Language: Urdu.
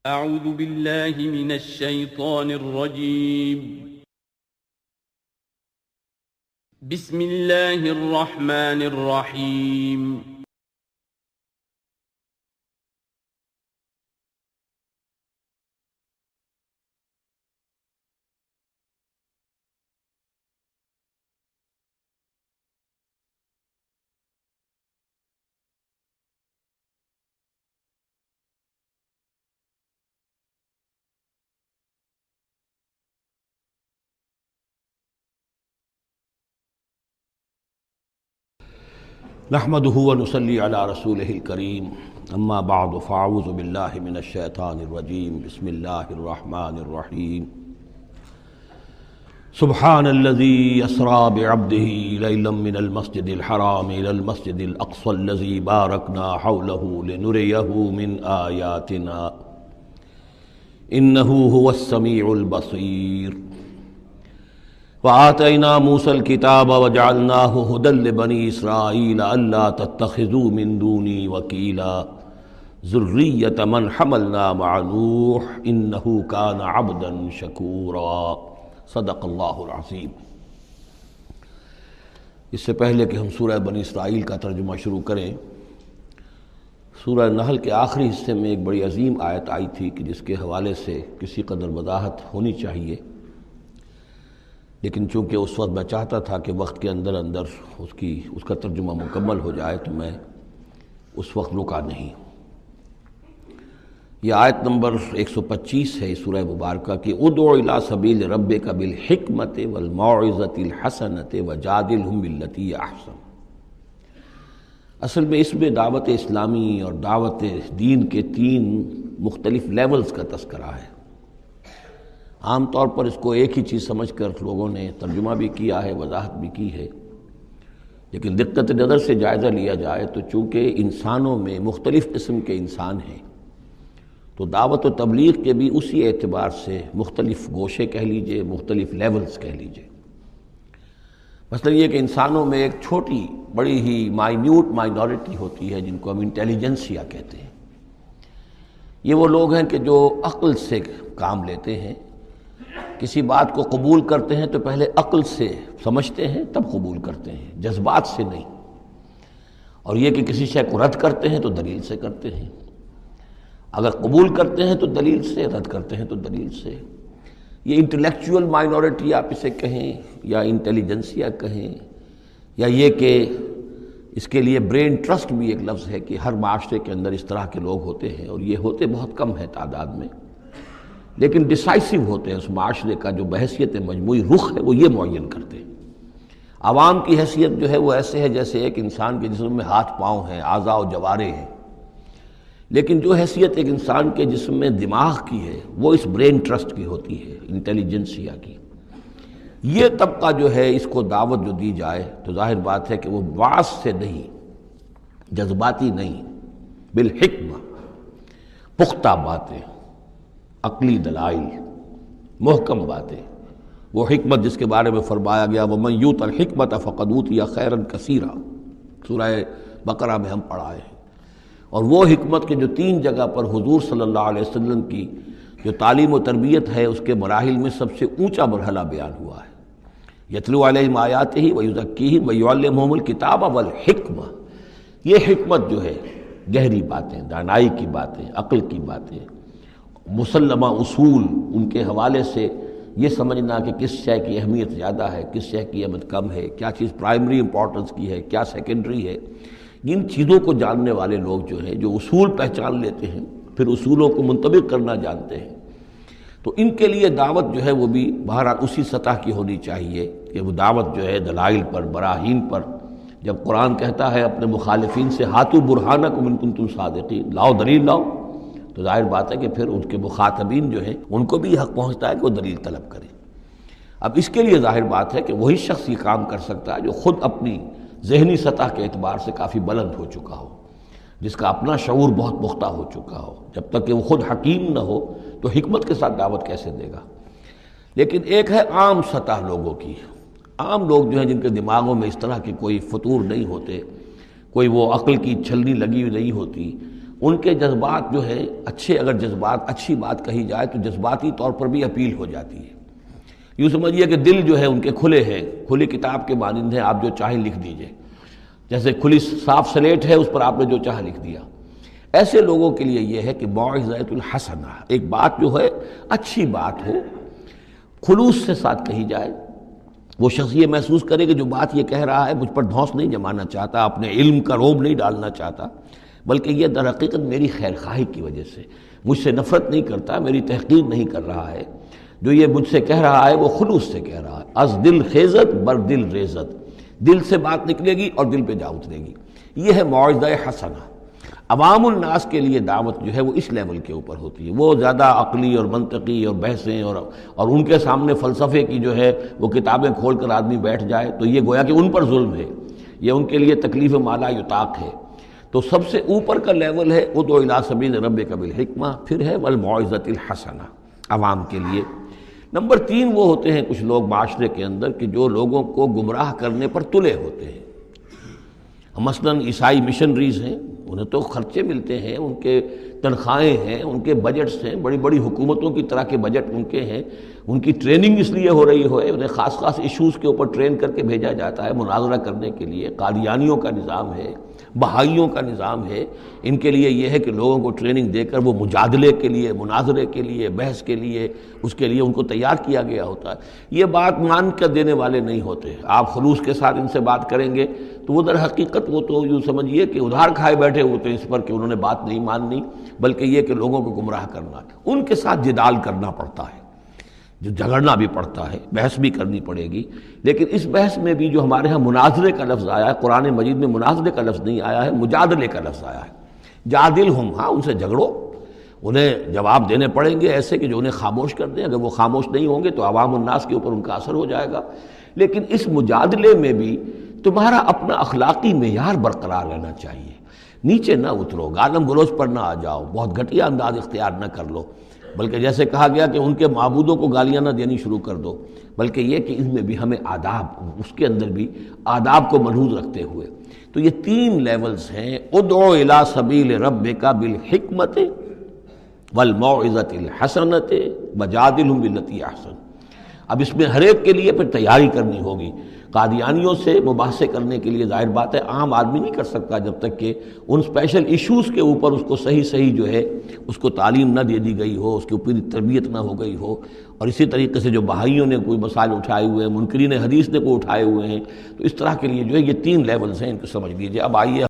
اعوذ باللہ من الشیطان الرجیم بسم اللہ الرحمن الرحیم نحمده ونصلي على رسوله الكريم اما بعد فاعوذ بالله من الشيطان الرجيم بسم الله الرحمن الرحيم سبحان الذي أسرى بعبده ليلا من المسجد الحرام إلى المسجد الأقصى الذي باركنا حوله لنريه من آياتنا إنه هو السميع البصير وآتينا موسى الكتاب وجعلناه هدى لبني إسرائيل ألا تتخذوا من دوني وكيلا ذرية من حملنا مع نوح إنه كان عبدا شكورا صدق اللہ العظیم۔ اس سے پہلے کہ ہم سورہ بنی اسرائیل کا ترجمہ شروع کریں، سورہ نحل کے آخری حصے میں ایک بڑی عظیم آیت آئی تھی کہ جس کے حوالے سے کسی قدر وضاحت ہونی چاہیے، لیکن چونکہ اس وقت میں چاہتا تھا کہ وقت کے اندر اس کا ترجمہ مکمل ہو جائے تو میں اس وقت رکا نہیں۔ یہ آیت نمبر 125 ہے سورہ مبارکہ کی، ادعو الی سبیل ربک بالحکمۃ والموعظۃ الحسنۃ وجادلھم باللتی ہی احسن۔ اصل میں اس میں دعوت اسلامی اور دعوت دین کے 3 مختلف لیولز کا تذکرہ ہے۔ عام طور پر اس کو ایک ہی چیز سمجھ کر لوگوں نے ترجمہ بھی کیا ہے، وضاحت بھی کی ہے، لیکن دقت نظر سے جائزہ لیا جائے تو چونکہ انسانوں میں مختلف قسم کے انسان ہیں تو دعوت و تبلیغ کے بھی اسی اعتبار سے مختلف گوشے کہہ لیجئے، مختلف لیولز کہہ لیجئے۔ مثلا یہ کہ انسانوں میں ایک چھوٹی بڑی ہی مائنورٹی ہوتی ہے جن کو ہم انٹیلیجنسیا کہتے ہیں۔ یہ وہ لوگ ہیں کہ جو عقل سے کام لیتے ہیں، کسی بات کو قبول کرتے ہیں تو پہلے عقل سے سمجھتے ہیں تب قبول کرتے ہیں، جذبات سے نہیں۔ اور یہ کہ کسی شے کو رد کرتے ہیں تو دلیل سے کرتے ہیں، اگر قبول کرتے ہیں تو دلیل سے، رد کرتے ہیں تو دلیل سے۔ یہ انٹلیکچوئل مائنورٹی آپ اسے کہیں یا انٹیلیجنسیا کہیں، یا یہ کہ اس کے لیے برین ٹرسٹ بھی ایک لفظ ہے کہ ہر معاشرے کے اندر اس طرح کے لوگ ہوتے ہیں، اور یہ ہوتے بہت کم ہے تعداد میں، لیکن ڈیسائسو ہوتے ہیں۔ اس معاشرے کا جو بحیثیت مجموعی رخ ہے وہ یہ معین کرتے ہیں۔ عوام کی حیثیت جو ہے وہ ایسے ہے جیسے ایک انسان کے جسم میں ہاتھ پاؤں ہیں، اعضاء و جوارے ہیں، لیکن جو حیثیت ایک انسان کے جسم میں دماغ کی ہے وہ اس برین ٹرسٹ کی ہوتی ہے، انٹیلیجنسیا کی۔ یہ طبقہ جو ہے اس کو دعوت جو دی جائے تو ظاہر بات ہے کہ وہ وعظ سے نہیں، جذباتی نہیں، بالحکمہ، پختہ باتیں، عقلی دلائل، محکم باتیں، وہ حکمت جس کے بارے میں فرمایا گیا وَمَن يُؤْتَ الْحِكْمَةَ فَقَدْ أُوتِيَ خَيْرًا كَثِيرًا، سورہ بقرہ میں ہم پڑھا ہے۔ اور وہ حکمت کے جو 3 جگہ پر حضور صلی اللہ علیہ وسلم کی جو تعلیم و تربیت ہے اس کے مراحل میں سب سے اونچا مرحلہ بیان ہوا ہے، یتلو علیہم آیاتہ ویزکیہم ویعلمہم الکتاب والحکمہ۔ یہ حکمت جو ہے گہری باتیں، دانائی کی باتیں، عقل کی باتیں، مسلمہ اصول، ان کے حوالے سے یہ سمجھنا کہ کس شے کی اہمیت زیادہ ہے، کس شے کی اہمیت کم ہے، کیا چیز پرائمری امپورٹنس کی ہے، کیا سیکنڈری ہے، ان چیزوں کو جاننے والے لوگ جو ہیں، جو اصول پہچان لیتے ہیں، پھر اصولوں کو منطبق کرنا جانتے ہیں، تو ان کے لیے دعوت جو ہے وہ بھی بہرحال اسی سطح کی ہونی چاہیے کہ وہ دعوت جو ہے دلائل پر، براہین پر۔ جب قرآن کہتا ہے اپنے مخالفین سے ہاتھو برہانکم ان کنتم صادقین، لاؤ دلیل لاؤ، تو ظاہر بات ہے کہ پھر ان کے مخاطبین جو ہیں ان کو بھی حق پہنچتا ہے کہ وہ دلیل طلب کریں۔ اب اس کے لیے ظاہر بات ہے کہ وہی شخص یہ کام کر سکتا ہے جو خود اپنی ذہنی سطح کے اعتبار سے کافی بلند ہو چکا ہو، جس کا اپنا شعور بہت پختہ ہو چکا ہو۔ جب تک کہ وہ خود حکیم نہ ہو تو حکمت کے ساتھ دعوت کیسے دے گا؟ لیکن ایک ہے عام سطح لوگوں کی، عام لوگ جو ہیں جن کے دماغوں میں اس طرح کے کوئی فطور نہیں ہوتے، کوئی وہ عقل کی چھلنی لگی ہوئی نہیں ہوتی، ان کے جذبات جو ہیں اچھے، اگر جذبات اچھی بات کہی جائے تو جذباتی طور پر بھی اپیل ہو جاتی ہے۔ یوں سمجھیے کہ دل جو ہے ان کے کھلے ہیں، کھلی کتاب کے مانند ہیں، آپ جو چاہیں لکھ دیجئے، جیسے کھلی صاف سلیٹ ہے، اس پر آپ نے جو چاہا لکھ دیا۔ ایسے لوگوں کے لیے یہ ہے کہ موعظۃ الحسنہ، ایک بات جو ہے اچھی بات ہو، خلوص سے ساتھ کہی جائے، وہ شخص یہ محسوس کرے کہ جو بات یہ کہہ رہا ہے مجھ پر دھونس نہیں جمانا چاہتا، اپنے علم کا روب نہیں ڈالنا چاہتا، بلکہ یہ در حقیقت میری خیر خواہی کی وجہ سے، مجھ سے نفرت نہیں کرتا، میری تحقیر نہیں کر رہا ہے، جو یہ مجھ سے کہہ رہا ہے وہ خلوص سے کہہ رہا ہے۔ از دل خیزت بر دل ریزت، دل سے بات نکلے گی اور دل پہ جا اترے گی، یہ ہے موعظہ حسنہ۔ عوام الناس کے لیے دعوت جو ہے وہ اس لیول کے اوپر ہوتی ہے، وہ زیادہ عقلی اور منطقی اور بحثیں اور ان کے سامنے فلسفے کی جو ہے وہ کتابیں کھول کر آدمی بیٹھ جائے تو یہ گویا کہ ان پر ظلم ہے، یہ ان کے لیے تکلیف مالا یطاق ہے۔ تو سب سے اوپر کا لیول ہے ادع الی سبیل ربک بالحکمہ، پھر ہے والموعظۃ الحسنہ عوام کے لیے۔ نمبر 3 وہ ہوتے ہیں کچھ لوگ معاشرے کے اندر کہ جو لوگوں کو گمراہ کرنے پر تلے ہوتے ہیں۔ مثلاً عیسائی مشنریز ہیں، انہیں تو خرچے ملتے ہیں، ان کے تنخواہیں ہیں، ان کے بجٹس ہیں، بڑی بڑی حکومتوں کی طرح کے بجٹ ان کے ہیں، ان کی ٹریننگ اس لیے ہو رہی ہے، انہیں خاص خاص ایشوز کے اوپر ٹرین کر کے بھیجا جاتا ہے مناظرہ کرنے کے لیے۔ قادیانیوں کا نظام ہے، بہائیوں کا نظام ہے، ان کے لیے یہ ہے کہ لوگوں کو ٹریننگ دے کر وہ مجادلے کے لیے، مناظرے کے لیے، بحث کے لیے، اس کے لیے ان کو تیار کیا گیا ہوتا ہے۔ یہ بات مان کر دینے والے نہیں ہوتے، آپ خلوص کے ساتھ ان سے بات کریں گے تو وہ در حقیقت وہ تو یوں سمجھیے کہ ادھار کھائے بیٹھے ہوتے ہیں اس پر کہ انہوں نے بات نہیں ماننی، بلکہ یہ کہ لوگوں کو گمراہ کرنا، ان کے ساتھ جدال کرنا پڑتا ہے، جو جھگڑنا بھی پڑتا ہے، بحث بھی کرنی پڑے گی۔ لیکن اس بحث میں بھی جو ہمارے ہاں مناظرے کا لفظ آیا ہے، قرآن مجید میں مناظرے کا لفظ نہیں آیا ہے، مجادلے کا لفظ آیا ہے۔ جادلہم، ہاں ان سے جھگڑو، انہیں جواب دینے پڑیں گے ایسے کہ جو انہیں خاموش کر دیں، اگر وہ خاموش نہیں ہوں گے تو عوام الناس کے اوپر ان کا اثر ہو جائے گا۔ لیکن اس مجادلے میں بھی تمہارا اپنا اخلاقی معیار برقرار رہنا چاہیے، نیچے نہ اترو، گالم گلوچ پر نہ آ جاؤ، بہت گھٹیا انداز اختیار نہ کر لو، بلکہ جیسے کہا گیا کہ ان کے معبودوں کو گالیاں نہ دینی شروع کر دو، بلکہ یہ کہ ان میں بھی ہمیں آداب، اس کے اندر بھی آداب کو ملحوظ رکھتے ہوئے۔ تو یہ 3 لیولز ہیں، ادع الی سبیل ربک بالحکمۃ والموعظۃ الحسنۃ وجادلہم باللتی احسن۔ اب اس میں ہر ایک کے لیے پھر تیاری کرنی ہوگی۔ قادیانیوں سے مباحثے کرنے کے لیے ظاہر بات ہے عام آدمی نہیں کر سکتا جب تک کہ ان اسپیشل ایشوز کے اوپر اس کو صحیح جو ہے اس کو تعلیم نہ دے دی گئی ہو، اس کے اوپر تربیت نہ ہو گئی ہو۔ اور اسی طریقے سے جو بہائیوں نے کوئی مسائل اٹھائے ہوئے ہیں، منکرین حدیث نے کوئی اٹھائے ہوئے ہیں، تو اس طرح کے لیے جو ہے یہ 3 لیولز ہیں، ان کو سمجھ لیجیے۔ اب آئیے